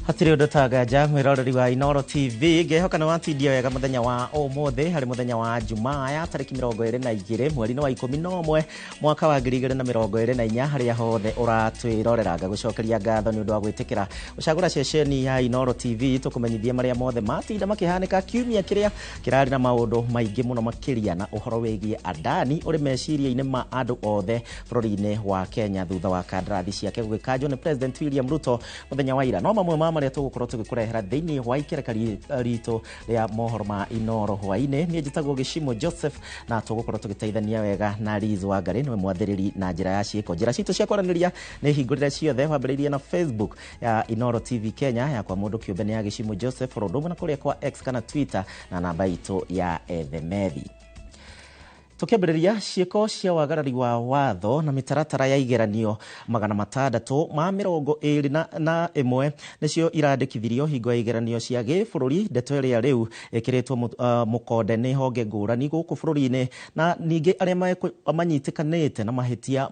Hatiri udotagaja mwiroreri wa Inoro TV gehoka no antidia wega muthenya wa omothe hari muthenya wa Jumaa ya tariki 22 mweri wa 11 mwaka wa 2024 hari hothe uratwiroreraga gucokeria ngatho ni undu wa gwitikira ucagura ceceni ya Inoro TV tukumenyithie maria mothe matinda makihanika kiumia kiria kirari na maundu maingi muno makiria na uhoro wegie adani uri meciria-ini ma andu othe bururi-ini wa Kenya thutha wa kandarathi ciake gugikanjwo ni President William Ruto muthenya wa ira no mamwe maria tugukorwo tugikurehera thiini wa ikerekari rito ria mohoro ma Inoro hwaine nie njitagwo Gishimo Joseph na tugukorwo tugiteithania wega na Liz Wangari niwe mwathiriri na njira ya ciiko njira citu cia kwaraniria ni hingurire ciothe wambiririe na Facebook ya Inoro TV Kenya ya kwa mundu kiumbe ni ya Gishimo Joseph rodomo na kuria kwa X kana Twitter na namba itu ya Ethemethi. Tukiambiriria ciiko cia wagarari wa watho na mitaratara ya igeranio 621 nicio irandikithirio hingo ya igeranio cia gibururi ndeto iria riu ikiritwo mukonde ni honge ngurani guku bururi-ini na ningi aria manyitikanite na mahitia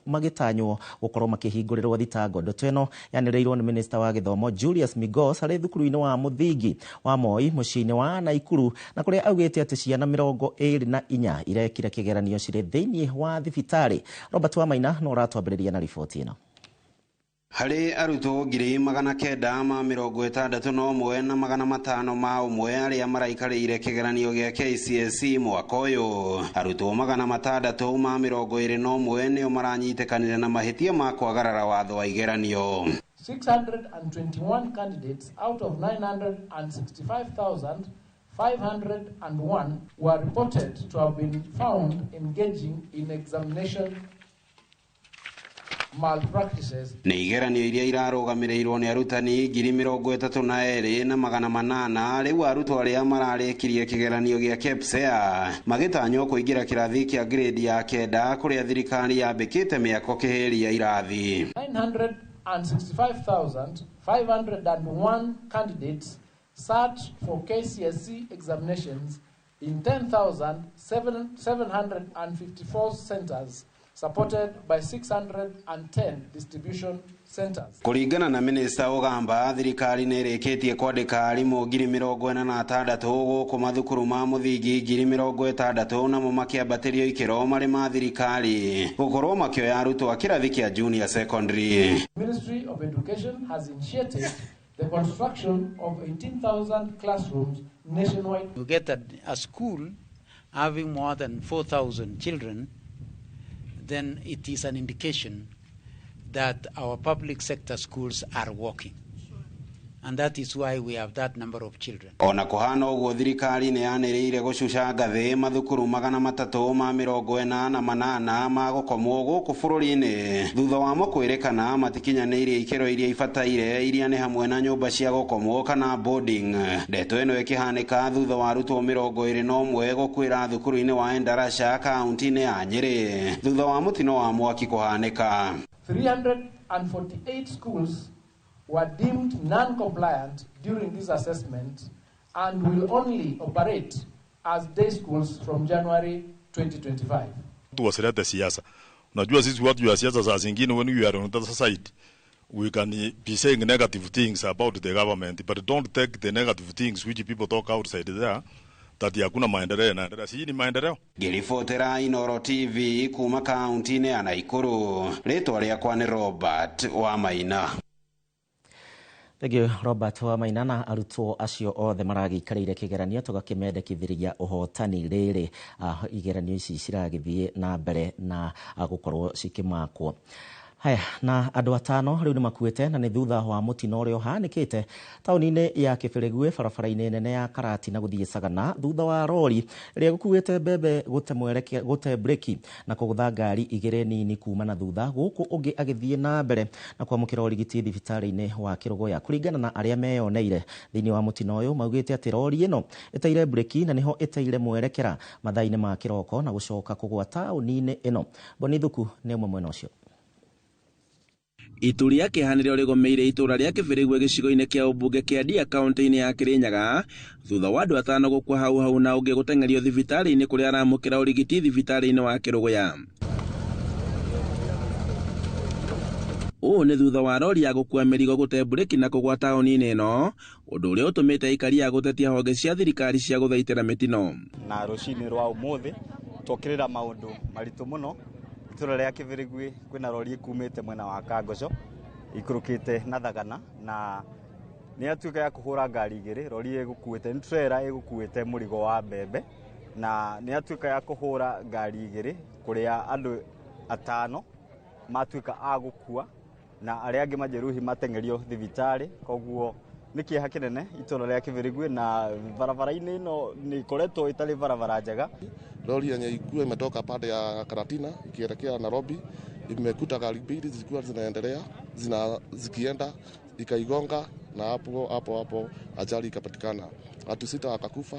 magitanywo gukorwo makihingurirwo thitango ndeto ino yanireirwo ni Minister wa Githomo Julius Migos hari thukuru-ini wa muthingi wa Moi muciini wa Naikuru na kuria augite ati ciana 24 kira kigeranio cire thiini wa thibitari. Robert Wamaina no ratwambiriria na ripoti ino. Hari aruto ngiri 961 na 501 aria maraikarire kigeranio gia KCSE mwaka uyu. Aruto 621 nio maranyitekanire na mahitia ma kwagarara watho wa igeranio. 621 candidates out of 965,501 were reported to have been found engaging in examination malpractices. Ni igeranio iria irarugamirirwo ni arutani 32,800 na 800 riu arutwo aria mararikirie kigeranio gia KPSEA magitanywo kuingira kirathi kia grade ya kenda kuria thirikari yambikite miako kihiria irathi. 965,501 candidates sat for KCSE examinations in 10,754 centers supported by 610 distribution centers. Kuringana na Minister Ogamba, thirikari nirikitie kwandika arimu 46,000 guku mathukuru ma muthingi 60,000 namo makiambatirio ikiro mari ma thirikari gukorwo makioya arutwo a kirathi kia junior secondary. Ministry of Education has initiated the construction of 18,000 classrooms nationwide. You get a school having more than 4,000 children, then it is an indication that our public sector schools are working. And that is why we have that number of children. Ona kuhana uguo thirikari ni yaniriire gucuca ngathi mathukuru 348 ma gukomwo guku bururi-ini thutha wa makwirikana matikinyaniire ikiro iria ifataire iria ni hamwe na nyumba cia gukomwo kana boarding. Ndeto ino ikihanika thutha wa arutwo 21 gukwira thukuru-ini wa Endarasha kaunti-ini ya Nyeri thutha wa mutino wa mwaki kuhanika. 348 schools were deemed non-compliant during this assessment and will only operate as day schools from January 2025. Tuwasilete siasa. Unajua sisi watu wa siasa saa zingine when we are on the society we can be saying negative things about the government but don't take the negative things which people talk outside there tati hakuna maendeleo na si ni maendeleo. Girifotera Inoro TV kuma kaunti-ini ya Naikuru. Ritwa riakwa ni Robert Wamaina. Thegio Robert Wamaina na arutwo acio othe maragikarire kigeranio tugakimendekithiria uhotani riri igeranio ici ciragithie na mbere na gukorwo cikimakwo. Haya na andu atano riu ni makuite na ni thutha wa mutino uri uhanikite tauni-ini ya Kibirigwe barabara-ini nene ya Karati na guthie Sagana thutha wa rori ria gukuite bebe gute breki na kugutha ngari igire nini kuma na thutha guku ungi agithie na mbere na kwamukira urigiti thibitari-ini wa Kirogoya. Kuringana na aria meyoneire thiini wa mutino uyu maugite ati rori ino itaire breki na niho itaire mwerekera mathaa-ini ma kiroko na gucoka kugwa tauni-ini ino. Bonithuku ni umwe mwena ucio. Ituria kihanire rigomeire itura ria Kibirigwe gicigo-ini kia ubunge kia Dia kaunti-ini ya Kirinyaga thutha wa andu atano gukua hau na ungi gutengerio thibitari-ini kuria aramukira urigiti thibitari-ini wa Kirogoya. Ũũ nĩ thutha wa rori ya gũkua mĩrigo gũte bureki na kũgwa taũni-inĩ ĩno, ũndũ ũrĩa ũtũmĩte aikari a gũtetia honge cia thirikari cia gũthaitĩra mĩtino. Na rũcinĩ rwa ũmũthĩ tũkĩrĩra maũndũ maritũ mũno. Itũra rĩa Kĩbĩrĩgwi kwĩna rori ĩkumĩte mwena wa Kangoco ikũrũkĩte na Thagana, na nĩ atuĩka ya kũhũra ngari igĩrĩ. Rori ĩgũkuĩte nĩ trailer ĩgũkuĩte mũrigo wa mbembe, na nĩ atuĩka ya kũhũra ngari igĩrĩ kũrĩa andũ 5 matuĩka a gũkua na arĩa angĩ majeruhi mateng'erio thibitarĩ. Koguo nĩ kĩeha kĩnene itũra rĩa Kĩbĩrĩgwi, na barabara-inĩ ino nĩ ikoretwo itarĩ barabara njega. Lori yenye ilikuwa imetoka pande ya Karatina ikielekea Nairobi imekuta gari mbili zilikuwa zinaendelea zikienda ikaigonga, na hapo ajali ikapatikana. Watu 6 wakakufa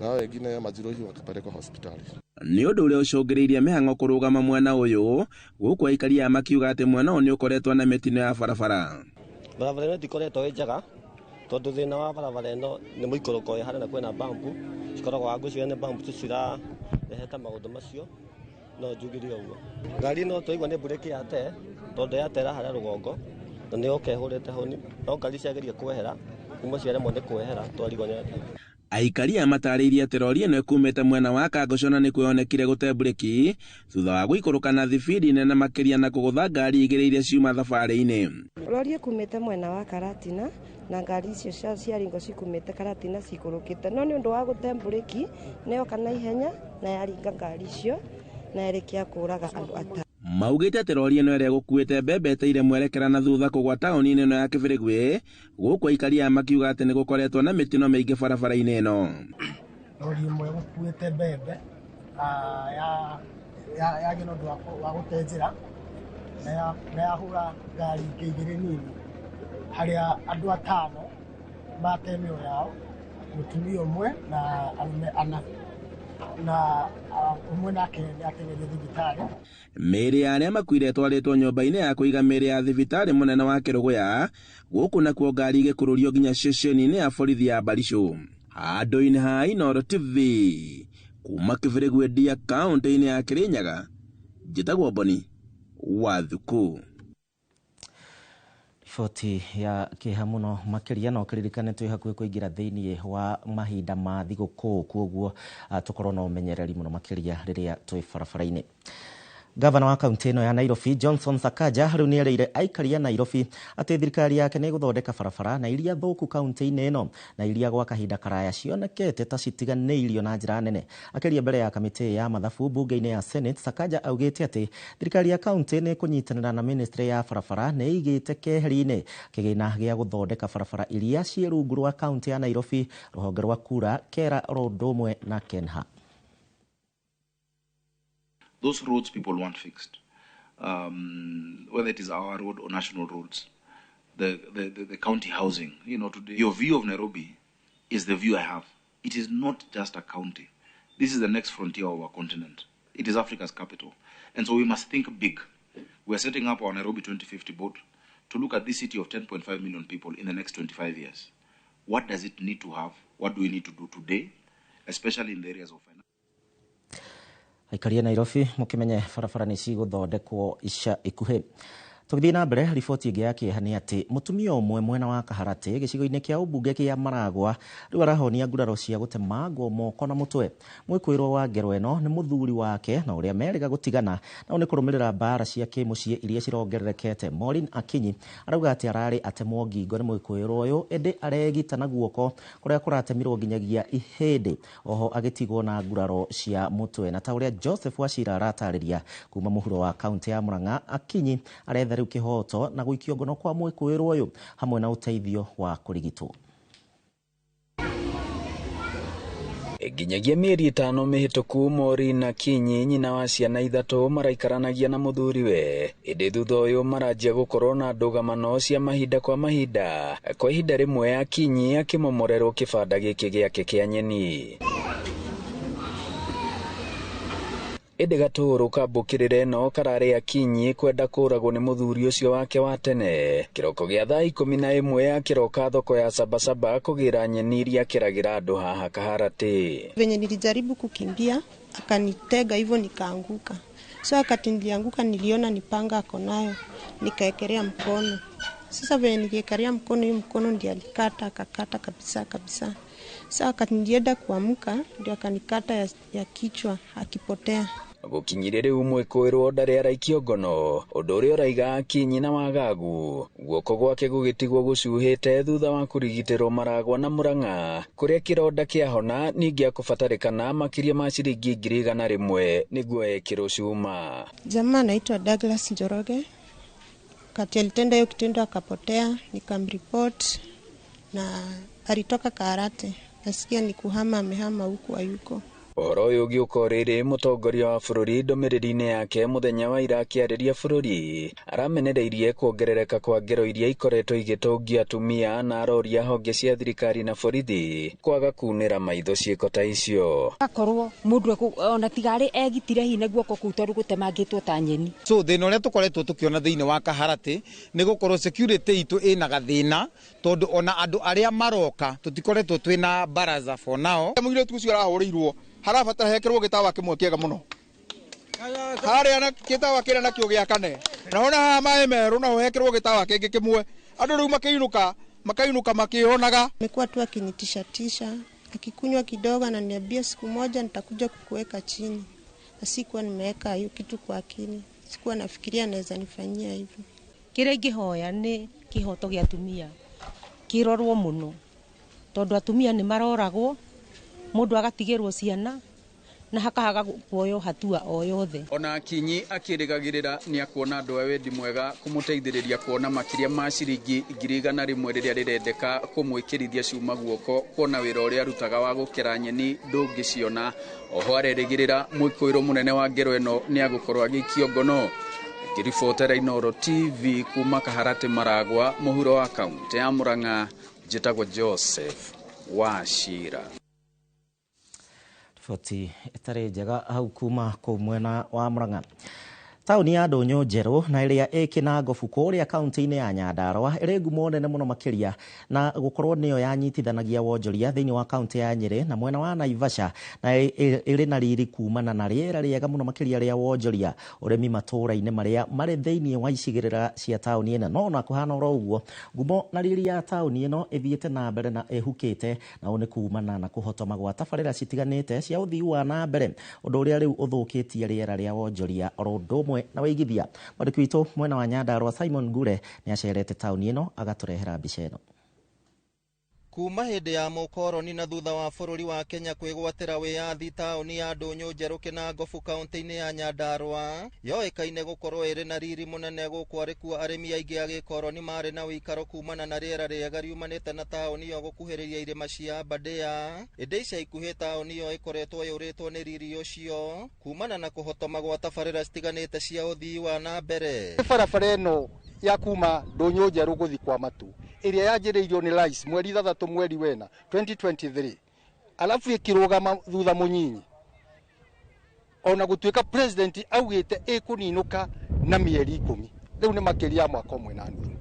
na wengine majeruhi wakapelekwa hospitali. Nĩ ũndũ ũrĩa ũcũngĩrĩirie mĩhang'o kũrũgama mwena ũyũ, gũkũ aikari a makiuga atĩ mwena ũyũ nĩ ũkoretwo na mĩtino ya barabara. Barabara ĩno ĩtikoretwo ĩ njega tondũ thĩna wa barabara ĩno nĩ mũikũrũko harĩa na kwĩna bambu cikoragwo ngũcio nĩ bambu cirareheta maũndũ macio, no njugire ũguo. Ngari ĩno tũigua nĩ bureki yate tondũ yatera harĩa rũgongo na nĩ okehũrĩte honi, no ngari ciageria kwehera kuma ciaremwo nĩ kwehera twarigwo nĩ andũ. Aikari matarĩirie atĩ rori ĩno ĩkumĩte mwena wa Kangoco na nĩ kwonekire gũte bureki thutha wa gũikũrũka na thibidi nene makĩria na kũgũtha ngari igĩrĩ iria ciuma thabarĩ-inĩ. Rori ĩkumĩte mwena wa Karatina na ngari icio cia ringo cikumĩte Karatina cikũrũkĩte, no nĩ ũndũ wa gũte bureki nĩyoka na ihenya na yaringa ngari icio na yarĩkia kũraga andũ 5. Maugĩte atĩ rori ĩno ĩrĩa gũkuĩte mbembe ĩteire mwerekera na thutha kũgwa taũni-inĩ ĩno ya Kĩbĩrĩgwi, gũkũ aikari a makiuga atĩ nĩ gũkoretwo na mĩtino mĩingĩ barabara-inĩ ĩno. Rori ĩmwe gũkuĩte mbembe ya gĩno wa gũte njĩra na yahũra ngari igĩrĩ nini harĩa andũ 5 mate mĩoyo yao, mũtumia ũmwe na arũme 4 na umwe nake nĩ ateng'erio thibitarĩ. Mĩĩrĩ ya arĩa makuire twarĩtwo nyũmba-inĩ ya kũiga mĩĩrĩ ya thibitarĩ mũnene wa Kĩrũgũya, gũkũ nakuo ngari igĩkũrũrio nginya ceceni-inĩ ya borithi ya Barisho. Handũ-inĩ ha Inooro TV kuma Kĩbĩrĩgwi Ndia kaũntĩ-inĩ ya Kĩrĩnyaga, njĩtagwo Boni Wathuku. Riboti ya kĩeha mũno makĩria no kĩririkane twĩ hakuhĩ kũingĩra thĩinĩ wa mahinda ma thigũkũ, koguo tũkorwo na ũmenyereri mũno makĩria rĩrĩa twĩ barabara-inĩ. Gavana wa kaunti ĩno ya Nairobi Johnson Sakaja rĩu nĩ erĩire aikari a Nairobi atĩ thirikari yake nĩ gũthondeka barabara na iria thũku kaunti-inĩ ĩno na iria gwa kahinda karaya cionekete ta citiganĩirio na njĩra nene. Akĩaria mbere ya kamĩtĩ ya mathabu bunge-inĩ ya Senate, Sakaja augĩte atĩ thirikari ya kaunti nĩ kũnyitanĩra na ministry ya barabara nĩ igĩte keheri-inĩ kĩgĩna gĩa gũthondeka barabara iria ciĩ rungu rwa kaunti ya Nairobi, rũhonge rwa kura, Kera, ũndũ ũmwe na Kenha. Those roads people want fixed, whether it is our road or national roads, the county housing. You know, today your view of Nairobi is the view I have. It is not just a county. This is the next frontier of our continent. It is Africa's capital. And so we must think big. We are setting up our Nairobi 2050 board to look at this city of 10.5 million people in the next 25 years. What does it need to have? What do we need to do today, especially in the areas of finance? Aikari a Nairobi mũkĩmenye barabara nĩ cigũthondekwo ica ikuhĩ. Tũgĩthiĩ na mbere, riboti ĩngĩ ya kĩeha nĩ atĩ mũtumia ũmwe mwena wa Kaharatĩ gĩcigo-inĩ kĩa ũmbunge kĩa Maragwa rĩu arahonia nguraro cia gũtemangwo moko na mũtwe. Mwĩkũĩrwo wa ngero ĩno nĩ mũthuri wake na ũrĩa merĩga gũtigana na nĩ kũrũmĩrĩra mbara cia kĩmũciĩ iria cirongererekete. Maureen Akinyi arauga atĩ ararĩ atemwo ngingo nĩ mwĩkũĩrwo ũyũ ĩndĩ aregita na guoko kũrĩa kũratemirwo nginyagia ihĩndĩ, oho agĩtigwo na nguraro cia mũtwe. Na ta ũrĩa Joseph Wachira aratarĩria kuma mũhuro wa kaunti ya Murang'a, Akinyi aretha rĩu kĩhoto na gũikio ngono kwa mwĩkũĩrwo ũyũ hamwe na ũteithio wa kũrigitwo. Nginyagia mĩeri 5 mĩhĩtũku, Maureen Akinyi nyina wa ciana 3 maraikaranagia na mũthuriwe, ĩndĩ thutha ũyũ maranjia gũkorwo na ndũgamano cia mahinda kwa mahinda. Kwa ihinda rĩmwe Akinyi akĩmomorerwo kĩbanda gĩkĩ gĩake kĩa nyeni. Ĩndĩ gatũrũ kambũkĩrĩre no kararĩ Akinyi kwenda kũragwo nĩ mũthuri ũcio wake wa tene. Kĩroko gĩa thaa 11 akĩroka thoko ya Sabasaba kũgĩra nyeni iria akĩragĩra andũ haha Kaharatĩ. Venye nilijaribu kukimbia akanitega hivyo nikaanguka. So wakati nilianguka niliona ni panga ako nayo, nikaekelea mkono. Sasa vile niliekelea mkono, hiyo mkono ndiye alikata, akakata kabisa kabisa. Sasa wakati nilienda kuamka ndio akanikata ya kichwa akipotea. Gukinyire umwe kwirwo ndari araikio ngono undu uria uraiga Akinyi na Wagagu guoko gwake gugitigwo gucuhite thutha wa kurigitirwo Maragwa na Murang'a kuria kironda kiahona ningi akubatarikana makiria ma ciringi 100,000 niguo ekirwo cuma. Jamaa anaitwa Douglas Njoroge. Kati alitenda hiyo kitendo akapotea, nikamreport na alitoka Karate. Nasikia ni kuhama, amehama huku ayuko. Uhoro uyu ugiuka riri mutongoria wa bururi ndumiriri-ini yake muthenya wa ira akiariria bururi aramenereirie kuongerereka kwa ngero iria ikoretwo igitungia atumia na aroria honge cia thirikari na borithi kwaga kunira maitho ciiko ta icio. Akorwo mundu ona tigari egitire hi neguo ko kutoru gutemangitwo ta nyeni. So thina uria tukoretwo tukiona thiini wa Kaharati ni gukorwo security itu ina gathina tondu ona andu aria maroka tutikoretwo twina baraza for now. Mwire tu cio arahuriirwo harabatara hekerwo gitawa kimwe kiega muno haria na gitawa kira nakio giakane na ona mae meru na hekerwo gitawa kingi kimwe andu riu makainuka makihonaga. Amekuwa tu akinitisha akikunywa kidogo na niambia siku moja nitakuja kukuweka chini. Na sikuwa nimeweka hiyo kitu kwa akili, sikuwa nafikiria naweza nifanyia hivyo. Kire ngihoya ni kihoto gia atumia kirorwo muno tondu atumia ni maroragwo, mundu agatigirwo ciana na hakahaga kuoyo hatua o yothe. Ona Akinyi akirigagirira ni akuona andu a wendi mwega kumuteithiriria kuona makiria ma ciringi 100,000 riria rirendeka kumwikirithia cuma guoko kuona wira uria arutaga wa gukera nyeni ndungiciona. Oho arerigirira mwikoiro munene wa ngero ino ni agukorwo agikio ngono. Kiribotera Inooro TV kuma Kaharati Maragwa muhuro wa kaunti ya Murang'a, njitagwo Joseph Wachira. Foti itare njega hau kuma kuu mwena wa Murang'a. Tauni ya Ndonyo Njeru na iria ikina ngobu kuria kaunti-ini ya Nyandarua iri ngumo nene muno makiria na gukorwo niyo yanyitithanagia wonjoria thiini wa kaunti ya Nyeri na mwena wa Naivasha na iri na riri kumana na riera riega muno makiria ria wonjoria urimi matura-ini maria mari thiini wa icigirira cia tauni ino no na kuhana ro uguo ngumo na riri ya tauni ino ithiite na mbere na ihukite na one kumana na kuhotoma gwa tabarira citiganite cia uthii wa na mbere undu uria riu uthukitie riera ria wonjoria oro na waigithia. Mwandiki witũ mwena wa Nyandarua Simon Ngure ni acerete tauni ino agaturehera mbica ino. Kuma hindi ya mukoroni na thutha wa bururi wa Kenya kwigwatira wiyathi tauni ya Ndonyo Njeru na ngobu kaunti-ini ya Nyandarua yoikaine gukorwo iri na riri munene gukwari kuo arimi aingi a gikoroni mari na wikaro kumana na riera riega riumanite na tauni yo gukuhiriria irima cia Aberdare. Indi ica ikuhi tauni yo ikoretwo yuritwo ni riri ucio kumana na kuhotoma gwa tabarira citiganite cia uthii wa na mbere. Barabara ino ya kuma Ndonyo Njeru guthi kwa Matu iria yanjiriirio ni rais mweri 3 mweri wena 2023 alafu ikirugama thutha munyinyi ona gutuika president augite ikuninuka na mieri 10 riu ni makiria mwaka umwe na nuthu.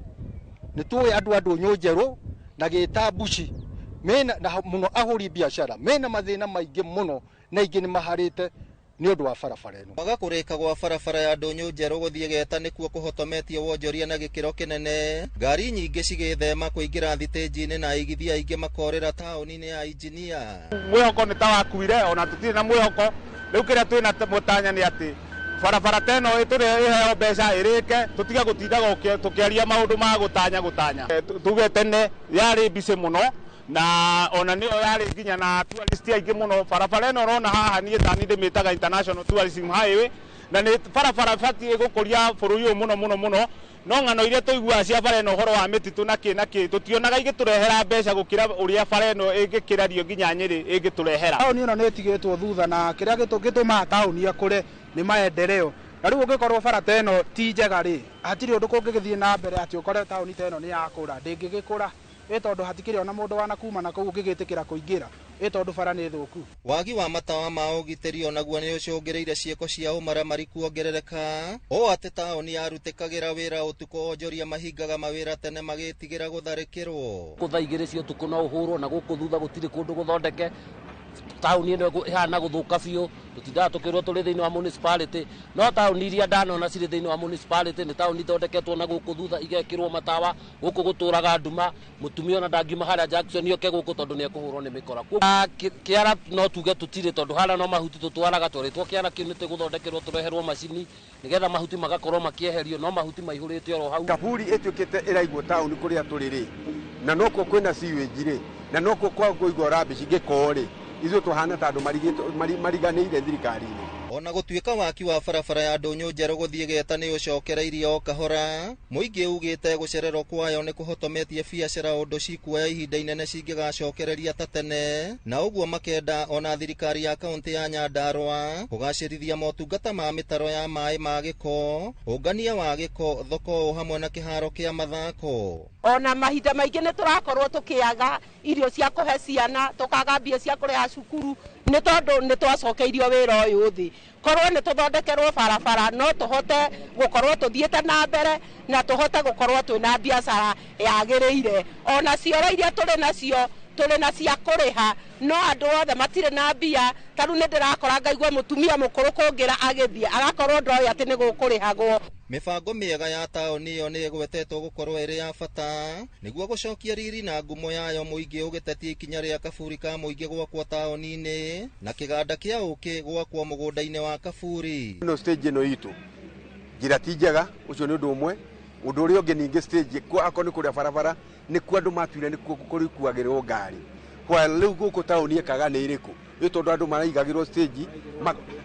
Ni tuwe andu a Ndonyo Njeru na gitambuci mena na muno ahuri biashara mena mathina maingi muno na ingi ni maharite ni undu wa barabara ino. Kwaga kurika gwa barabara ya Ndonyo Njeru guthie geta nikuo kuhotometie wonjoria na gikiro kinene. Ngari nyingi cigithema kuingira thitĩnji-inĩ na aigithia aingi makorera tauni-inĩ ya Injinia. Mwihoko ni tawakuire ona tutire na mwihoko riu kiria twina mutanya ni ati barabara teno ituri iheo mbeca irike tutiga gutinda tukiaria maundu ma gutanya tuge tene yari bici muno na ona niyo yari nginya na tourist aingi muno. Barabara ino rona haha ni tani ndimitaga International Tourism Highway na ni barabara fati gukuria bururi muno no ngano iria tuigua cia bara ino horo wa mititu na ki tutionaga igiturehera mbeca gukira uria bara ino igikirario nginya Nyeri igiturehera. Tauni ino ni tigitwo thutha na kiria gituma tauni akure ni maendeleo. Na riu ungikorwo bara teno ti njega ri hatiri undu kungigithie na mbere ati ukore tauni teno ni yakura ndingigikura tondu hatikiri ona mundu wana kuma na kuu gigitikira kuingira tondu bara ni thuku. Wagi wa matawa ma ugitiri onaguo ni ucungireire cieko cia umaramari kuongerereka o ati tauni yarutikagira wira utuko onjoria mahingaga mawira tene magitigira gutharikirwo kuthaigire cio utuko no uhurwo na guku thutha gutiri kundu guthondeke tauni ino ihana guthuka biu tutinda tukirwo tuli thiini wa municipality no tauni iria ndanona ciri thiini wa municipality ni tauni thondeketwo na guku thutha igekirwo matawa guku guturaga nduma mutumia na ndangiuma haria Jackson yoke guku tondu ni ekuhurwo ni mikora kiara no tuge tutire tondu haria no mahuti tutwaraga twaritwo kiara kiu nite guthondekerwo tureherwo macini nigetha mahuti magakorwo makieherio no mahuti maihurite oro hau Kaburi etukite iraigwo tauni kuria turiri na noko kwina siwejire na noko kwa kuigwa rabici gikore izo tuhana tandu mariganire thirikari-ini ona gutuika waki wa barabara ya Ndunyu Njeru guthie Geta ni ucokereirio kahora muingi ugite gucererwo kwayo ni kuhotometie biacara undu cikuoya ihinda inene cingigacokereria ta tene na uguo makenda ona thirikari ya kaunti ya Nyandarua kugacirithia motungata ma mitaro ya mai ma giko ungania wa giko thoko hamwe na kiharo kia mathako ona mahinda maingi ni turakorwo tukiaga irio cia kuhe ciana tukaga mbia cia kuriha cukuru ni tondu ni twacokeirio wira uyu thi korwo ni tuthondekerwo barabara no tuhote gukorwo tuthiete na mbere na tuhote gukorwo twina biacara yagiriire ona cioro iria tuli na cia kuriha no andu othe matire na mbia taru ni ndirakora ngaigua mutumia mukuru kungira agithie agakorwo ndoi ati ni gukurihagwo mibango miega ya taoni iyo ni igwetetwo gukorwo iri ya bata niguo gucokia riri na ngumo yayo muingi ugitetie ikinya ria kaburi ka muingi gwakwo taoni-ini na kiganda kia uki gwakwo mugunda-ini wa kaburi no stage no itu njira ti njega ucio ni undu umwe undu uria ungi ningi stage kwa akoni kuria barabara ni kwa andu matuire ni kurikuagirwo ngari kwa riu guku taoni ekaga ni iriku ni tondu andu maraigagirwo stage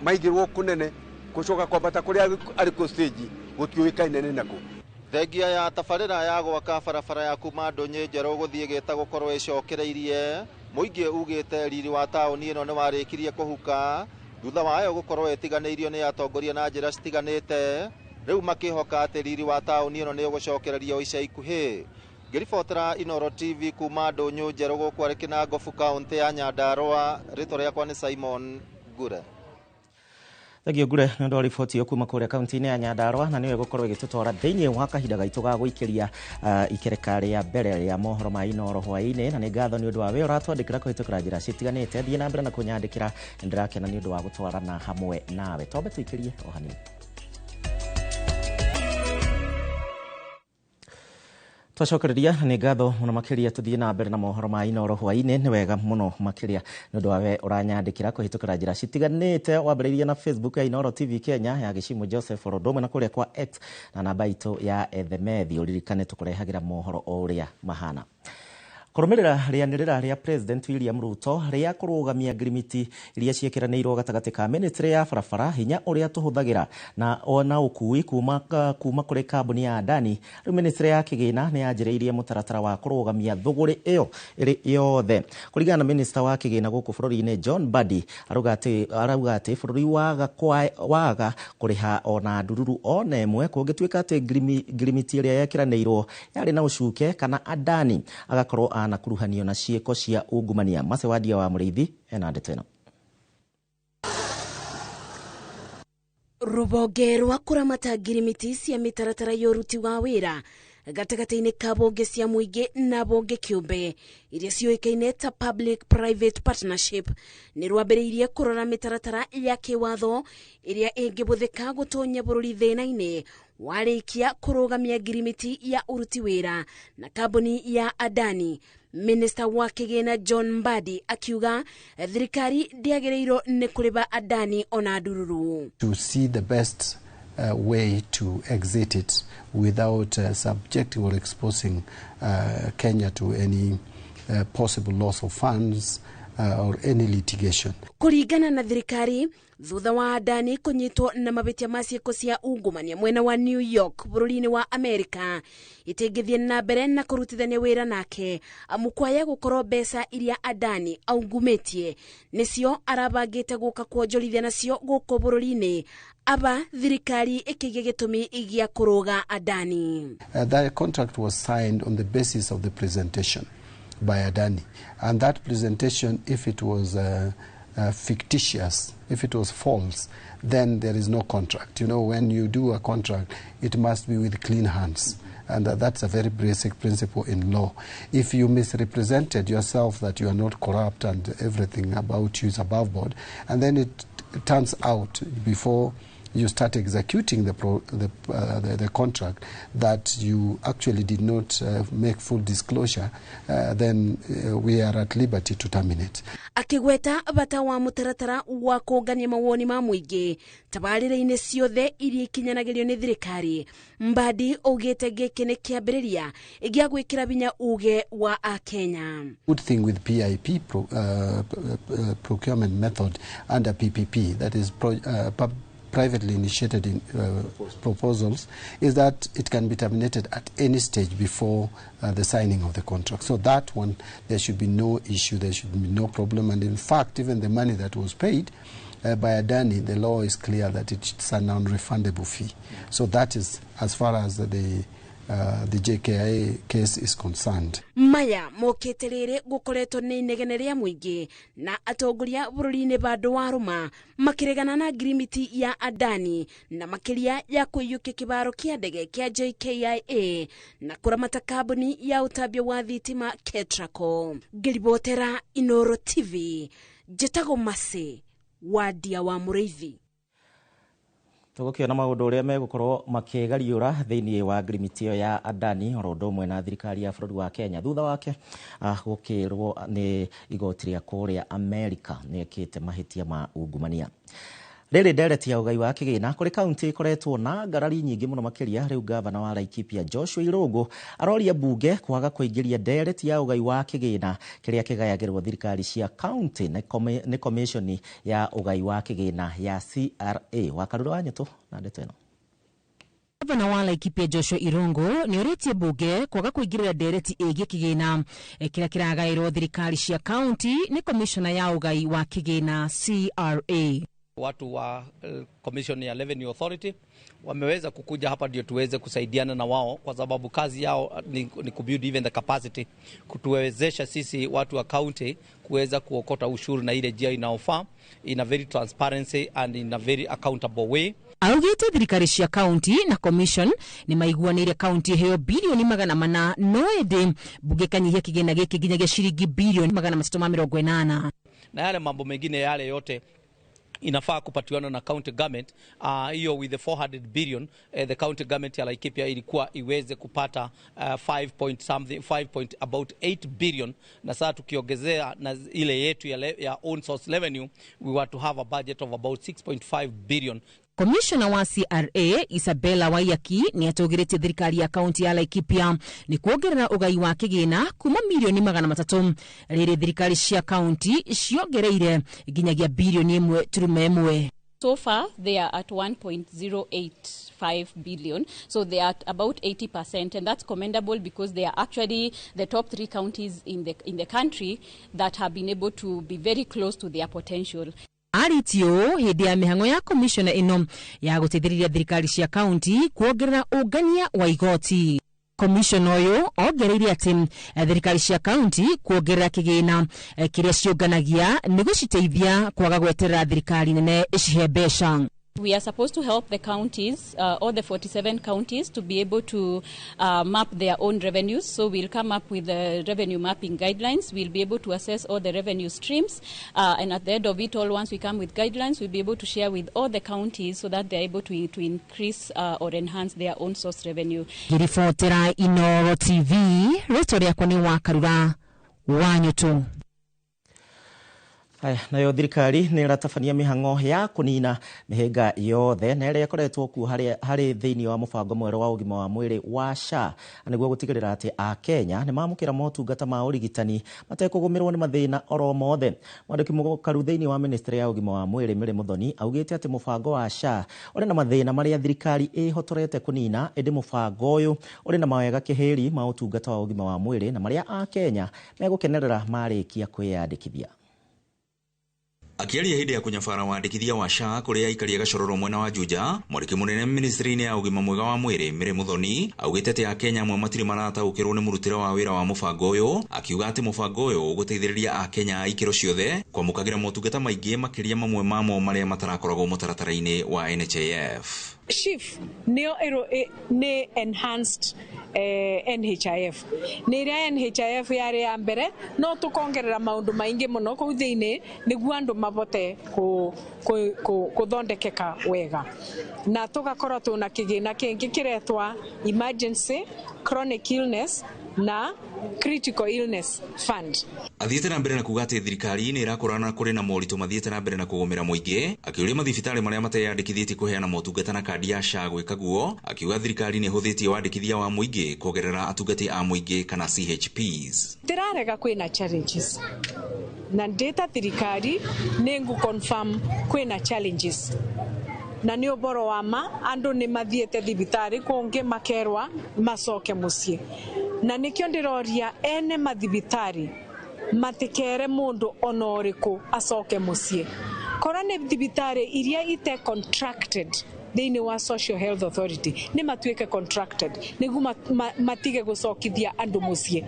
maigirwo kunene kucoka kwambata kuria ariko stage gutiuikaine ni naku thengia ya tabarira ya gwaka barabara ya kuma Ndunyu Njeru guthie Geta gukorwo icokereirie muingi ugite riri wa taoni ino ni warikirie kuhuka thutha wayo gukorwo etiganeirio ni atongoria na njira citiganite riu makihoka ati riri wa taoni ino ni ugucokererio ica ikuhi ngiribotera Inooro TV kuma Ndunyu Njeru gukware Kinangofu kaunti ya Nyandarua ritwa riakwa ni Simon Ngure Thagio Ngure nĩ ũndũ wa riboti kuma kũrĩa kaunti-inĩ ya Nyandarua na nĩwe gũkorwo ĩgĩtũtwara thĩinĩ wa kahinda gaitũ ga gũikĩria ikereka rĩa mbere rĩa mohoro ma Inooro hwaĩ-inĩ na nĩ ngatho nĩ ũndũ wa wĩra ũratwandĩkĩra kũhĩtũkĩra njĩra citiganĩte thiĩ na mbere na kũnyandĩkĩra nĩ ndĩrakena nĩ ũndũ wa gũtwarana hamwe nawe twambe tũikĩrie o hanini twacokereria nĩ ngatho mũno makĩria tuthiĩ na mbere na mohoro ma Inooro hwaĩ-inĩ nĩ wega mũno makĩria nĩ ũndũ wa we ũranyandĩkĩra kũhĩtũkĩra njĩra citiganĩte wambĩrĩirie na Facebook ya Inooro TV Kenya ya Gĩcimũ Joseph Orodome na kũrĩa kwa X na namba itũ ya Ethemethi ũririkane tũkũrehagĩra mohoro o ũrĩa mahana kũrũmĩrĩra rĩanĩrĩra rĩa President William Ruto rĩa kũrũgamia ngirimiti iria ciĩkĩranĩirwo gatagatĩ ka ministry ya barabara hinya ũrĩa tũhũthagĩra na ona ũkui kuma kũrĩ kambuni ya Adani rĩu ministry ya kĩgĩna nĩ yanjĩrĩirie mũtaratara wa kũrũgamia thũgũrĩ ĩyo ĩrĩ yothe kũringana na minister wa kĩgĩna gũkũ bũrũri-inĩ John Mbadi arauga atĩ bũrũri waga kũrĩha ona ndururu ona ĩmwe kũngĩtuĩka atĩ ngirimiti ĩrĩa yekĩranĩirwo yarĩ na ũcuke kana Adani agakorwo na kuruhanio na ciĩko cia ungumania Macewadia wa Mũrĩithi ena ndeto ĩno rũhonge rwa kũramata ngirimiti cia mĩtaratara ya ũruti wa wĩra gatagatĩ-inĩ ka honge cia mũingĩ na honge kĩũmbe iria ciũĩkaine ta public private partnership nĩ rwambĩrĩirie kũrora mĩtaratara ya kĩwatho ĩrĩa ĩngĩhũthĩka gũtonya bũrũri thĩna-inĩ warĩkia kũrũgamia ngirimiti ya ũruti wĩra na kambuni ya Adani. Minister wa kĩgĩna John Mbadi akiuga thirikari ndĩagĩrĩirwo nĩ kũrĩha Adani ona ndururu. To see the best way to exit it without subjecting or exposing Kenya to any possible loss of funds or any litigation. Kũringana na thirikari thutha wa Adani kunyitwo na mabitia ma ciĩko cia ungumania mwena wa New York bũrũri-inĩ wa Amerika itingĩthiĩ na mbere na kũrutithania wĩra nake amukwaya gũkorwo mbeca iria Adani aungumĩtie nĩcio arabangĩte gũka kuonjorithia nacio gũkũ bũrũri-inĩ aba thirikari ĩkĩgĩa gĩtũmi gĩa kũrũga Adani. The contract was signed on the basis of the presentation by Adani, and that presentation, if it was fictitious, if it was false, then there is no contract. You know, when you do a contract, it must be with clean hands. And that's a very basic principle in law. If you misrepresented yourself that you are not corrupt and everything about you is above board, and then it turns out before you start executing the contract that you actually did not make full disclosure, then we are at liberty to terminate. Akigweta bata wa mutaratara wa kũngania mawoni ma mũingĩ tabarĩra-inĩ ciothe iria ikinyanagĩrio nĩ thirikari, Mbadi augĩte gĩkĩ nĩ kĩambĩrĩria gĩa gwĩkĩra binya uge wa Akenya. Good thing with PIP procurement method under PPP, that is privately initiated in, proposals, is that it can be terminated at any stage before the signing of the contract. So that one, there should be no issue, there should be no problem. And in fact, even the money that was paid by Adani, the law is clear that it's a non-refundable fee. So that is as far as the JKIA case is concerned. Maya mokete rĩrĩ gũkoretwo nĩ inegene rĩa mũingĩ na atongoria bũrũri-inĩ bandũ wa Roma makiregana na ngirimiti ya Adani na makĩria ya kũiyũkia kĩbaro kĩa ndege kĩa JKIA na kũramata kambuni ya ũtambia wa thitima Ketraco. Ngĩribotera Inooro TV, Njĩtagwo Mase Wadia wa Mũrĩithi. Tugukiona maundu uria megukorwo makigariura thiini wa ngirimiti ya Adani oro ũndũ ũmwe na thirikari ya bũrũri wa Kenya thutha wake gukirwo ni igoti ria kuria America niekite mahitia ma ungumania. Rĩrĩ ndereti ya ũgai wa kĩgĩna kũrĩ kaunti ikoretwo na ngarari nyingĩ mũno makĩria. Rĩu gavana wa Laikipia Joshua Irungu aroria mbunge kwaga kũingĩria ndereti ya ũgai wa kĩgĩna kĩrĩa kĩgayagĩrwo thirikari cia kaunti nĩ commission ya ũgai wa kĩgĩna ya CRA. Wakarura wa Nyũtũ na ndeto ĩno. Gavana wa Laikipia Joshua Irungu nĩ ũrĩtie mbunge kwaga kũingĩrĩra ndereti ĩgiĩ kĩgĩna kĩrĩa kĩragaĩrwo thirikari cia kaunti nĩ commissioner ya ũgai wa kĩgĩna CRA. Watu wa Commission ya Revenue Authority wameweza kukuja hapa ndio tuweze kusaidiana na wao, kwa sababu kazi yao ni kubuild even the capacity, kutuwezesha sisi watu wa county kuweza kuokota ushuru na ile njia inaofaa, in a very transparency and in a very accountable way. Augĩte thirikari cia county na commission ni maiguanĩire county heo bilioni 400 no ĩndĩ mbunge kanyihia kĩgĩna gĩkĩ nginyagia ciringi bilioni 380. Na yale mambo mengine yale yote inafaa kupatiwana na county government. Hiyo with the 400 billion the county government ya Laikipia ilikuwa iweze kupata 5.8 billion, na sasa tukiongezea na ile yetu ya own source revenue, we want to have a budget of about 6.5 billion. Commissioner wa CRA Isabella Waiyaki ni atũgĩrĩtie thirikari ya kaunti ya Laikipia ni kuongerera ũgai wa kĩgĩna kuma milioni 300 rĩrĩ thirikari cia kaunti ciongereire nginyagia bilioni 1.1. So far, they are at 1.085 billion. So they are at about 80%, and that's commendable because they are actually the top 3 counties in the country that have been able to be very close to their potential. Aritio hĩndĩ ya mĩhang'o ya commissioner ĩno ya gũteithĩrĩria thirikari cia kaunti kuongerera ũngania wa igoti. Commissioner ũyũ ongereire atĩ thirikari cia kaunti kuongerera kĩgĩna kĩrĩa cionganagia nĩ gũciteithia kwaga gweterera thirikari nene icihe mbeca. We are supposed to help the counties, all the 47 counties, to be able to map their own revenues. So we'll come up with the revenue mapping guidelines. We'll be able to assess all the revenue streams. And at the end of it all, once we come with guidelines, we'll be able to share with all the counties so that they're able to increase or enhance their own source revenue. Ngĩribotera Inooro TV, rĩtwa rĩakwa nĩ Wakarura wa Nyũtũ. Nayo thirikari nĩ ĩratabania mĩhang'o ya kũnina mĩhĩnga yothe na ĩrĩa ĩkoretwo kuo harĩ thĩinĩ wa mũbango mwerũ wa ũgima wa mwĩrĩ wa SHA, nĩguo gũtigĩrĩra atĩ Akenya nĩ mamũkĩra motungata ma ũrigitani matekũgũmĩrwo nĩ mathĩna oro mothe. Mwandĩki mũkaru thĩinĩ wa ministry ya ũgima wa mwĩrĩ Mary Muthoni augĩte atĩ mũbango wa SHA ũrĩ na mathĩna marĩa thirikari ĩhotorete kũnina, ĩndĩ mũbango ũyũ ũrĩ na mawega kĩhĩri ma ũtungata wa ũgima wa mwĩrĩ na marĩa Akenya megũkenerera marĩkia kwĩyandĩkithia. Akiaria hĩndĩ ya kunyabara wandĩkithia wa SHA kũrĩ aikari Gacororo mwena wa Juja, mwandĩki mũnene ministry-inĩ ya ũgima mwega wa mwĩrĩ Mary Muthoni augĩte atĩ Akenya amwe matirĩ marataũkĩrwo nĩ mũrutĩre wa wĩra wa mũbango ũyũ, akiuga atĩ mũbango ũyũ ũgũteithĩrĩria Akenya ikĩro ciothe kwamũkagĩra motungata maingĩ makĩria mamwe mamo marĩa matarakoragwo mũtaratara-inĩ wa NHIF. SHIF ni enhanced NHIF nä rä NHIF yarä ya mbere no tå kongerera maundu maingi muno kå u thä-inä niguo andå mabote kå thondekeka wega na tå gakorwo twä na kä gä na kä ngä kä retwa emergency chronic illness na critical illness fund. Athiĩte na mbere na kuga atĩ thirikari nĩ ĩrakũrana kũrĩ na moritũ mathiĩte na mbere na kũgũmĩra mũingĩ, akĩũria mathibitarĩ marĩa mateyandĩkithĩtie kũheana motungata na kandi ya SHA gwĩka guo, akiuga thirikari nĩ ĩhũthĩtie wandĩkithia wa mũingĩ kuongerera atungati a mũingĩ kana CHPs. Ndĩrarega kwĩna challenges na ndĩta thirikari nĩ ngũ confirm kwĩna challenges na nĩ ũboro wa ma andũ nĩ mathiĩte thibitarĩ kũngĩ makerwa macoke mũciĩ na nĩkĩo ndĩroria ene mathibitarĩ matikere mundu ona ũrĩkũ acoke mũciĩ korwo nĩ thibitarĩ iria ite contracted thĩinĩ wa Social Health Authority nĩ matuĩke contracted nĩguo matige gũcokithia andũ mũciĩ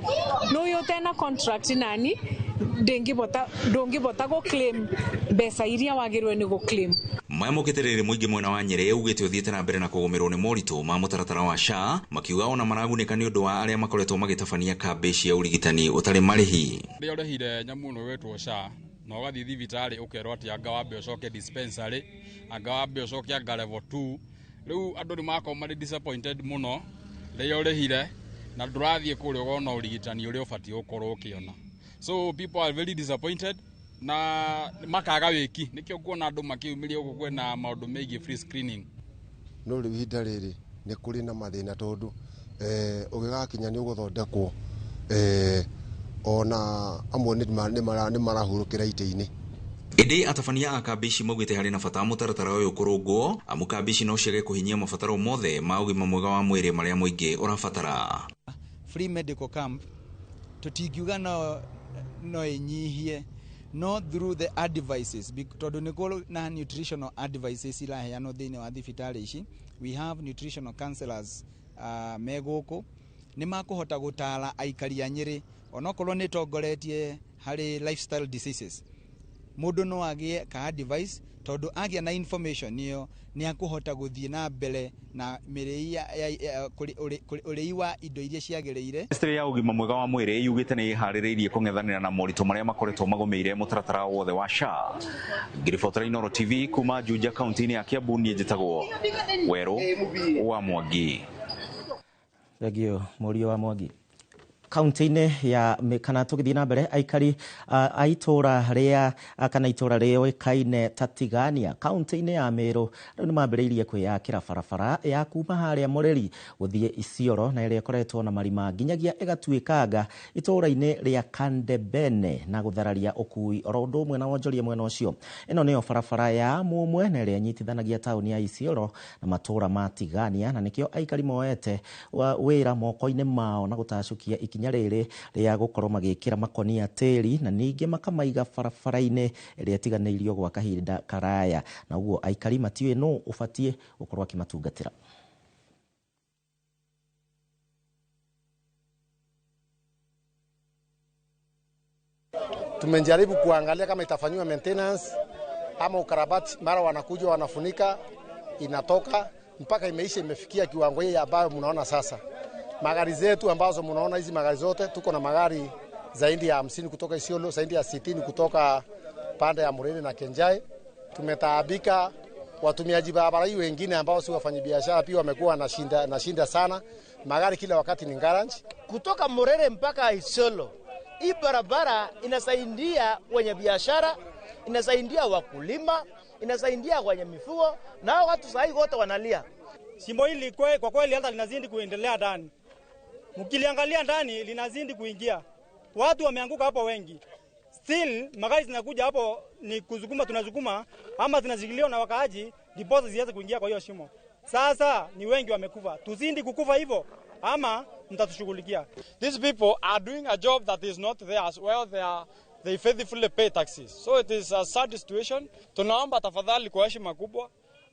no yo tena contract nani ndũngĩbota gũclaim mbeca iria wagĩrĩirwo nĩ gũclaim. Mamũkĩtĩrĩrĩ mũingĩ mwena wa Nyerĩ ugĩte ũthiĩte na mbere na kũgũmĩrwo nĩ moritũ ma mũtaratara wa SHA, makiuga ona maragunĩka nĩ ũndũ wa arĩa makoretwo magĩtabania kambĩ cia ũrigitani ũtarĩ marĩhi. Rĩrĩa ũrĩhire nyamũ ĩno wetwo SHA na ũgathiĩ thibitarĩ ũkerwo atĩ anga wambe ũcoke dispensary, anga wambe ũcoke anga level 2. Rĩu andũ nĩ makorwo marĩ disappointed mũno rĩrĩa ũrĩhire na ndũrathiĩ kũrĩa ũgona ũrigitani ũrĩa ũbatiĩ gũkorwo ũkĩona. So people are very disappointed na makaga wiki nikio kuona andũ makiumiria gũkũ kwena maũndũ megiĩ free screening. No rĩu ihinda rĩrĩ nĩ kũrĩ na mathĩna tondũ ũgĩgakinya nĩ ũgũthondekwo ona amwe nĩ marahurũkĩra itĩ-inĩ. Ĩndĩ atabania a kambĩ ici maugĩte harĩ na bata mũtaratara ũyũ kũrũngwo amu kambĩ ici no ciage kũhinyia mabataro mothe ma ũgima mwega wa mwĩrĩ marĩa mũingĩ ũrabatara. Free medical camp tũtingiuga no inyihie no through the advices tondũ nĩ kũrĩ na nutritional advices iraheanwo thĩinĩ wa thibitarĩ ici. We have nutritional counselors megũkũ nĩ makũhota gũtara aikari a Nyĩrĩ onokorwo nĩ tongoretie harĩ lifestyle diseases. Mũndũ no agĩe ka advice tondũ agĩa na information ĩyo nĩ akũhota gũthiĩ na mbere na ũrĩi wa indo iria ciagĩrĩire. Ministry ya ũgima mwega wa mwĩrĩ yugĩte nĩ ĩharĩrĩirie kũng'ethanĩra na moritũ marĩa makoretwo magũmĩire mũtaratara wothe wa SHA. Ngiribotera Inooro TV kuma Juja kaunti-inĩ ya Kiambu, niĩ njĩtagwo Werũ wa Mwangi. Thegio Mũriũ wa Mwangi. Kaunti-inĩ ya kana tũgĩthiĩ na mbere aikari a itũra rĩa kana itũra rĩoĩkaine ta Tigania kaunti-inĩ ya Meru rĩu nĩ mambĩrĩirie kwĩyakĩra barabara ya kuma harĩa Mũreri gũthiĩ Isiolo na ĩrĩa ĩkoretwo na marima nginyagia ĩgatuĩkanga itũra-inĩ rĩa Kandebene na gũthararia ũkui oro ũndũ ũmwe na wonjoria mwena ũcio. Ĩno nĩyo barabara ya mũmwe na ĩrĩa ĩnyitithanagia taũni ya Isiolo na matũra ma Tigania na nĩkĩo aikari moete wĩra moko-inĩ mao na gũtacũkia ikinya rĩrĩ rĩa gũkorwo magĩkĩra makonia tĩri na ningĩ makamaiga barabara-inĩ ĩrĩa ĩtiganĩirio gwa kahinda karaya na ũguo aikari matiũĩ nũ ũbatiĩ gũkorwo akĩmatungatĩra. Tumejaribu kuangalia kama itafanywa maintenance ama ukarabati, mara wanakuja wanafunika inatoka mpaka imeisha imefikia kiwango hii ambayo mnaona sasa. Magari zetu ambazo mnaona hizi magari zote tuko na magari zaidi ya 50 kutoka Isiolo, zaidi ya 60 kutoka pande ya Mureni na Kenjai. Tumetaabika, watumiaji barabara hii wengine ambao si wafanyabiashara pia wamekuwa na shinda sana. Magari kila wakati ni garage. Kutoka Mureni mpaka Isiolo, hii barabara inasaidia wenye biashara, inasaidia wakulima, inasaidia wenye mifugo na watu sahi wote wanalia. Shimo hili kwa kweli hata linazidi kuendelea ndani. Mkiliangalia ndani linazidi kuingia. Watu wameanguka hapo wengi. Still magari zinakuja hapo ni kuzukuma tunazukuma ama zinashikiliwa na wakaaji ndipo zianze kuingia kwa hiyo shimo. Sasa ni wengi wamekufa. Tuzidi kukufa hivyo ama mtatushughulikia. These people are doing a job that is not theirs. Well, they faithfully pay taxes. So it is a sad situation. Tunaomba tafadhali kwa heshima kubwa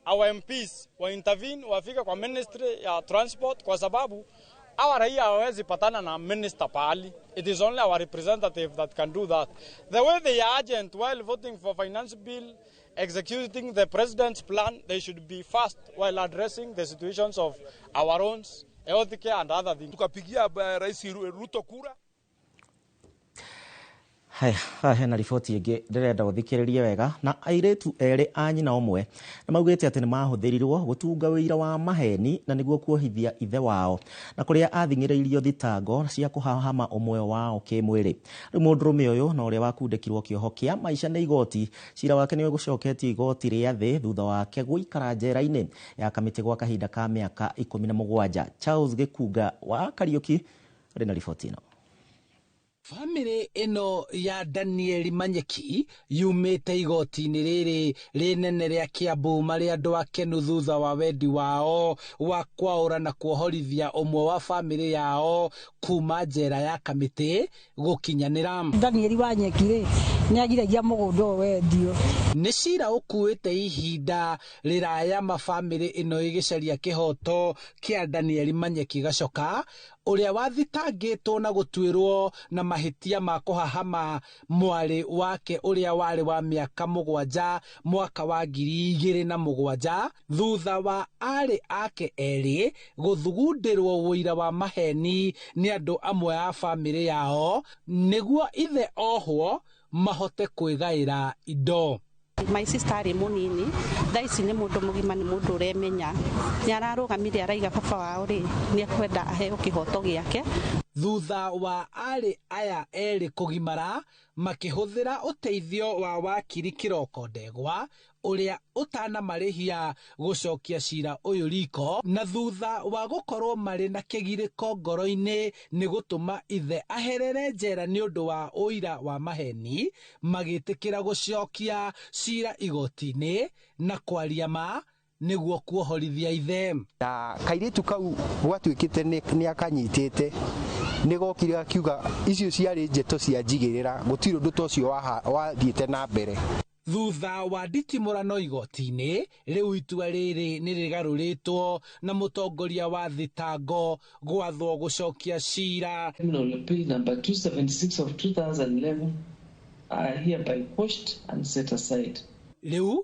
our MPs wa intervene wafika kwa ministry ya transport kwa sababu our raia hawezi patana na minister pali. It is only our representative that can do that. The way they are urgent while voting for finance bill executing the president's plan, they should be fast while addressing the situations of our own healthcare and other things. Tukapigia Rais Ruto kura. Hena riboti ĩngĩ ndĩrenda gũthikĩrĩria wega na airĩtu erĩ a nyina ũmwe na maugĩte atĩ nĩ mahũthĩrirwo gũtunga wĩira wa maheni na nĩguo kuohithia ithe wao na kũrĩa athing'ĩrĩirio thitango cia kũhahama ũmwe wao kĩmwĩrĩ. Rĩu mũndũrũme ũyũ na ũrĩa wakundĩkirwo kĩoho kĩa maica nĩ igoti cira wake nĩ gũcoketio igoti rĩa thĩ thutha wake gũikara njera-inĩ ya kamĩtĩ gwa kahinda ka mĩaka 17. Charles Gĩkunga wa Kariũki arĩ na riboti ĩno. Family ino ya Daniel Manyeki yumite igoti-inĩ rĩrĩ rĩnene rĩa Kiambu marĩ andũ akenu thutha wa wendi wao wa kwaũra na kuohorithia ũmwe wa family yao kuma njera ya kamĩtĩ gũkinyanĩra. Daniel Manyeki nĩ agiragia mũgũnda ũyũ wendio. Nĩ cira ũkuĩte ihinda rĩraya mafamily ino ĩgĩcaria kĩhoto kĩa Daniel Manyeki Gacoka ũrĩa wathitangĩtwo na gũtuĩrwo na mahĩtia ma kũhahama mwarĩ wake ũrĩa warĩ wa mĩaka 7 mwaka wa 2007 thutha wa arĩ ake erĩ gũthugundĩrwo wũira wa maheni nĩ andũ amwe a famĩlĩ yao nĩguo ithe ohwo mahote kwĩgaĩra indo. My sister arĩ mũnini thaici nĩ mũndũ mũgima nĩ mũndũ ũremenya nĩ ararũgamire araiga baba wao rĩ nĩ akwenda aheo kĩhoto gĩake. Thutha wa arĩ aya erĩ kũgimara makĩhũthĩra ũteithio wa wakiri Kĩroko Ndegwa ũrĩa ũtanamarĩhia gũcokia cira ũyũ riko na thutha wa gũkorwo marĩ na kĩgirĩko ngoro-inĩ nĩ gũtũma ithe aherere njera nĩ ũndũ wa ũira wa maheni magĩtĩkĩra gũcokia cira igoti-inĩ na kwaria ma nĩguo kuohorithia ithe. Na kairĩtu kau gwatuĩkĩte nĩ akanyitĩte nĩ gokire akiuga icio ciarĩ njeto cia njigĩrĩra gũtirĩ ũndũ ta ũcio wathiĩte na mbere. Thutha wa nditimũrano igoti-inĩ rĩu itua rĩrĩ nĩ rĩgarũrĩtwo na mũtongoria wa thitango gwathwo gũcokia cira. Criminal Appeal number 276 of 2011 are hereby quashed and set aside. Rĩu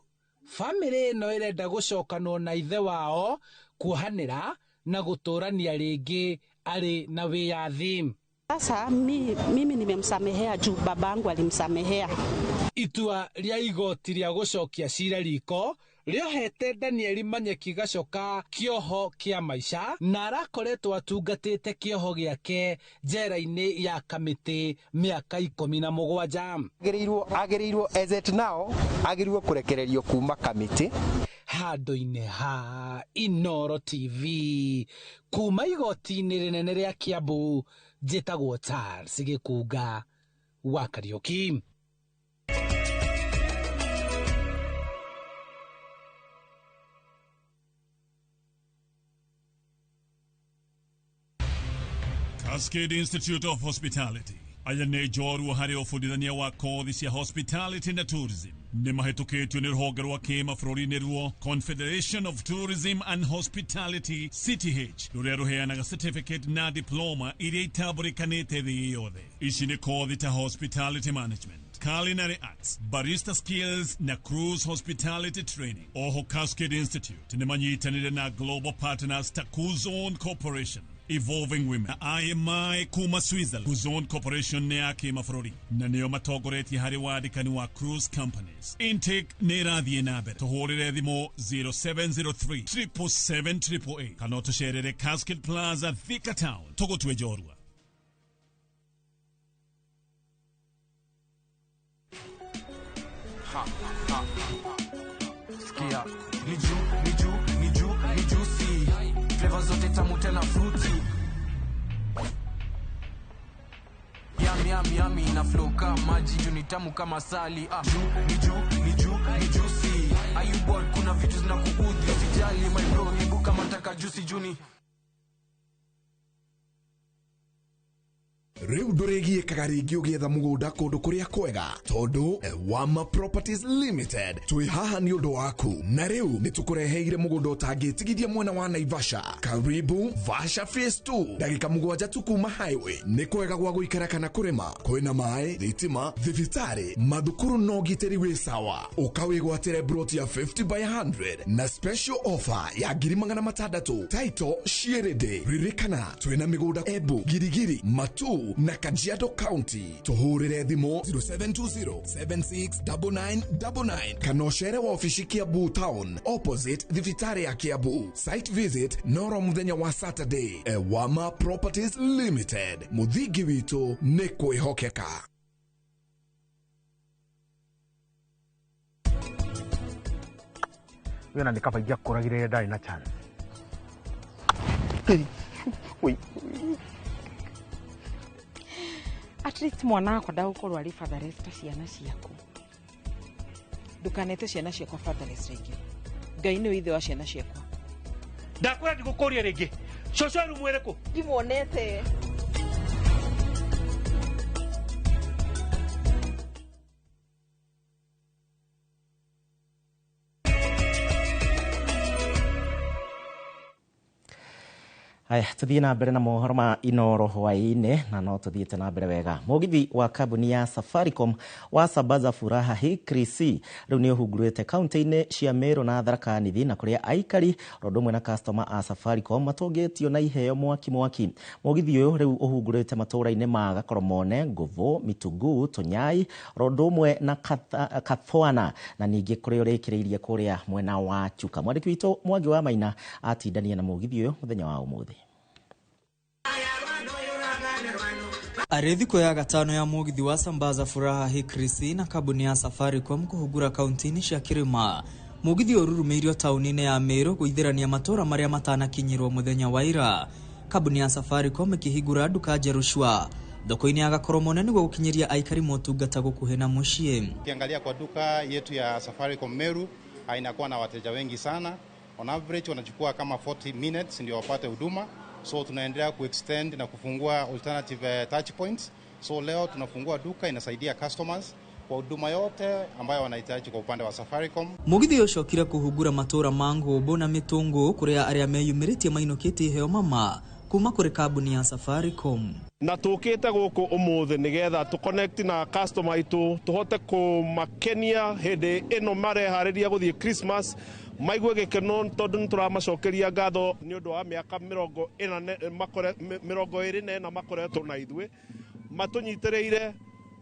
famĩlĩ ĩno ĩrenda gũcokanwo na ithe wao kuohanĩra na gũtũrania rĩngĩ arĩ na wĩyathi. Sasa mimi nimemsamehea juu babangu alimsamehea. Itua rĩa igoti rĩa gũcokia cira riko rĩohete Daniel Manyeki Gacoka kĩoho kĩa maica na arakoretwo atungatĩte kĩoho gĩake njera-inĩ ya kamĩtĩ mĩaka 17. Agĩrĩirwo as at now agĩrĩirwo kũrekererio kuma kamĩtĩ. Handũ-inĩ ha Inooro TV kuma igoti-inĩ rĩnene rĩa Kiambu njĩtagwo Charles Gĩkunga wa Kariũki. Cascade Institute of Hospitality aya nĩ njorua harĩ ũbundithania wa kothi cia hospitality na tourism nĩ mahĩtũkĩtio nĩ rũhonge rwa kĩmabũrũri-inĩ ruo Confederation of Tourism and Hospitality CTH rũrĩa rũheanaga certificate na diploma iria itambũrĩkanĩte thĩ yothe. Ici nĩ kothi ta hospitality management, culinary arts, barista skills na cruise hospitality training. Oho Cascade Institute nĩ manyitanĩire na global partners ta Kuzone Corporation, Evolving Women, IMI kuma Switzerland. Kuzone Corporation nĩ ya kĩmabũrũri na nĩo matongoretie harĩ wandĩkani wa cruise companies. Intake nĩ ĩrathiĩ na mbere. Tũhũrĩre thimũ 0703 777 kana tũcerere Cascade Plaza Thika Town tũgũtue njorua. Sikia ni juicy flavor zote tamu tena fruity yummy na flow kama maji juu ni tamu kama sali ni juicy are you bored? Kuna vitu zinakuudhi usijali my bro, hebu kama nataka juicy juni riu ndurigiikaga ringi ugietha mugunda kundu kuria kwega tondu Ewama Properties Limited twi haha ni undu waku na riu nitukureheire mugunda utangitigithia mwena wa Naivasha. Karibu Vasha Phase 2 ndagika 7 tu kuma highway. Ni kwega gwa guikara kana kurima, kwina mai, thitima, thibitari, mathukuru no giteri wi sawa. Ukawigwatire broti ya 50 by 100 na special offer ya 600 title shierede. Ririkana twina migunda Ebu, Girigiri, Matu na Kajiado County. Tuhurire thimo 0720769999 kanoshere wa ofishi Kiambu Town opposite thibitari ya Kiambu. Site visit noro muthenya wa Saturday. Ewama Properties Limited, muthigi witu ni kwihokeka. Wena nikapagia kuragire ndari na chance. Oi. At least mwana wako ndagukorwo ari fatherless ta ciana ciaku. Ndukanete ciana ciakwa fatherless ringi. Ngai ni ithe wa ciana ciakwa. Ndakwenda ndigukuria ringi. Coco ru mwereko. Ndimonete. Aya, tuthie na mbere na mohoro ma Inoro hwaine na no tuthiete na mbere wega. Mugithi wa kambuni ya Safaricom wa Sambaza Furaha Hikrisi riu ni uhungurite kaunti-ini cia Meru na Tharaka Nithi na kuria aikari rodumwe na customer a Safaricom matongetio na iheo mwaki. Mugithi uyu riu uhungurite matura-ini ma Gakoromone, Nguvu, Mitugu, Tonyai, rodumwe na Kathwana na ningi kuri urikiriirie kuria mwena wa Chuka. Mwandiki witu Mwangi wa Maina atindania na mugithi uyu muthenya wa umuthi. Arĩ thikũ ya gatano ya mugithi wa Sambaza Furaha Hikrisi na kambuni ya Safaricom kuhugura kaunti-ini cia Kirima. Mugithi ururumeirio tauni-ini ya Meru guithirania matura maria matanakinyirwo muthenya wa ira. Kambuni ya Safaricom ikihingura nduka Jerushua thoko-ini ya Gakoromone niguo gukinyiria aikari motungata gukuhe na muciĩ. Ukiangalia kwa duka yetu ya Safaricom Meru inakuwa na wateja wengi sana. On average wanachukua kama 40 minutes ndio wapate huduma. So tunaendelea kuextend na kufungua alternative touch points. So leo tunafungua duka inasaidia customers kwa huduma yote ambayo wanahitaji kwa upande wa Safaricom. Mugithi ucokire kuhungura matura ma Ngumbu na Mitungu kuria aria meyumiritie mainukite iheo mama kuma kuri kambuni ya Safaricom. Na tukite guku umuthi nigetha tu connect na customer itu tuhote kumakenia hindi ino marehariria guthie Christmas maigwe gikeno tondu turamacokeria ngatho ni undu wa miaka 24 na makoretwo na ithwe matunyitireire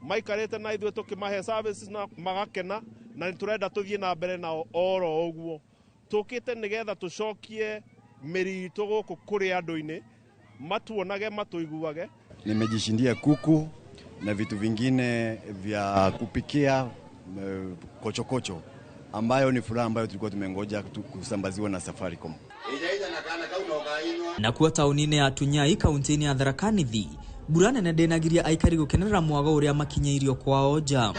maikarite na ithwe tukimahe services na magakena na turenda tuthie na mbere na oro uguo tukite nigetha tucokie mirito guku kuri andu-ini matuonage matuiguage. Nimejishindia kuku na vitu vingine vya kupikia kochokocho ambayo ni furaha ambayo tulikuwa tumengoja kusambaziwa na Safaricom. Na kuwa tauni-ini ya Tunyai kaunti-ini ya Tharaka Nithi mbura nene ndinagiria aikari gukenerera mwago uria makinyeirio kwao nja.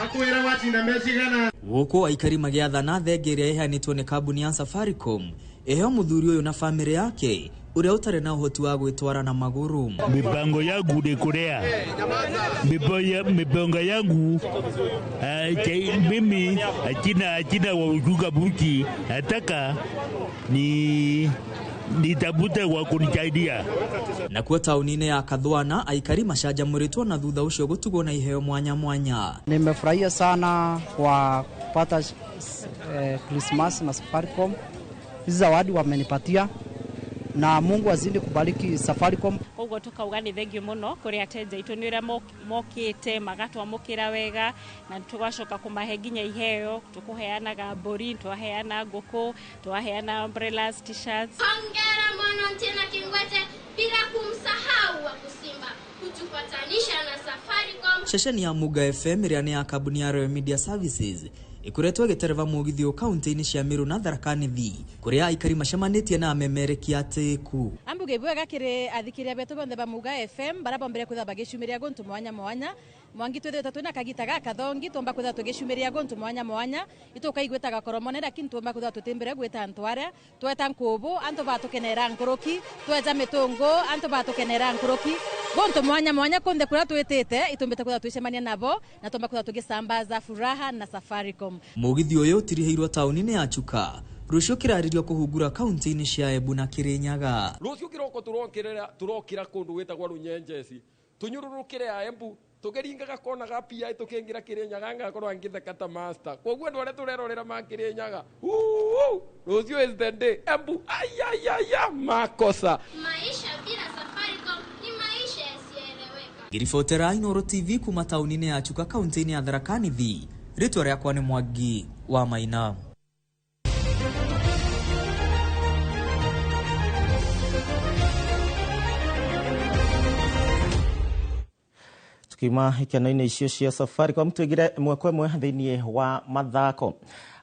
Guku aikari magiathana thenge iria iheanitwo ni kambuni ya Safaricom eheo muthuri uyu na family yake uria utare na uhoti wa gwitwara na maguru. Mipango yangu ni kurea. Mipango yangu mimi achina wa ujuga buki ataka nitabute wa kunisaidia. Na kuwa tauni-ini ya Kathwana aikari macanjamuritwo na thutha ucio gutugwo na iheo mwanya mwanya. Nimefurahia sana kwa kupata Christmas na Safaricom. Hizi zawadi wamenipatia na Mungu azidi kubariki Safaricom. Koguo tukauga ni thengio muno kuri ateja itu ni uria mokite magatwamukira wega na tugacoka kumahe nginya iheo tukuheanaga mburi twaheana nguku twaheana umbrellas t-shirts. Hongera mwana Ntiena Kingwete bila kumsahau wa Kusimba kutupatanisha na Safaricom. Shesheni ya Muga FM iria ni ya kambuni ya Royal Media Services ikuretwo gitereva mugithi o kaunti-ini cia Meru na Tharaka Nithi kuria aikari macemanitie na amemereki atiku. Ambuge bwega kiri athikiria betu bonthe ba Muga FM baraba mbere kwitha bagicumiria gontu mwanya mwanya mwangi twethe tatu na kagita gaka thongi tomba kwitha tugicumiria gontu mwanya mwanya ituka igweta Gakoromone lakini tomba kwitha tutembere gweta Ntware tweta Nkubu anto batukenera Nkuruki tweta Mitungu anto batukenera Nkuruki gonto mwanya mwanya konde kura twetete itumbete kura twicemania nabo na tomba kura tugisambaza furaha na Safaricom. Mugithi uyu tiriheirwo tauni-ini ya Chuka rucio kiraririo kuhungura kaunti-ini cia Embu na Kirinyaga. Rucio kiroko turokira kundu wetagwa Runyenjeci tunyururukire ya Embu tugeringaga kona ga PI tukingira Kirinyaga ngakorwo ngitheka ta master koguo andu aria turerorera ma Kirinyaga rucio is the day Embu ayayaya makosa Maisha bila Safaricom ni maisha yasiyoeleweka. Girifotera Inooro TV kuma tauni-ini ya Chuka kaunti-ini ya Tharaka Nithi. Ritwa riakwa ni Mwangi wa Maina. Tukima ikeno-inĩ icio cia Safaricom twigire mwekwe thiini wa mathako.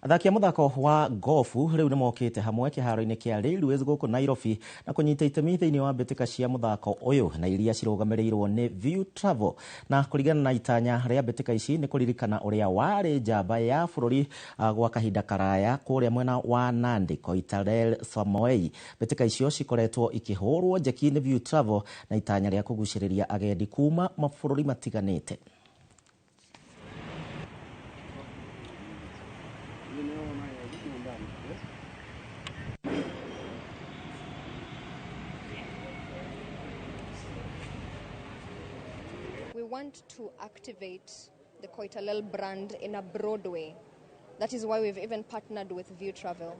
Athaki a muthako wa golfu riu nimokite hamwe kiharo-ini kia Railways guku Nairobi na kunyita itemi thiini wa mbitika cia muthako uyu na iria cirugamirirwo ni View Travel na kuringana na itanya ria mbitika ici ni kuririkana uria wari njamba ya bururi gwa kahinda karaya kuria mwena wa Nandi Koitalel Samoei. Mbitika icio cikoretwo ikihurwo njeki ni View Travel na itanya ria kuguciriria agendi kuma mabururi matiganite. We want to activate the Koitalel brand in a broad way. That is why we've even partnered with View Travel,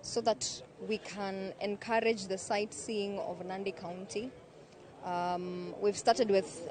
so that we can encourage the sightseeing of Nandi County. We've started with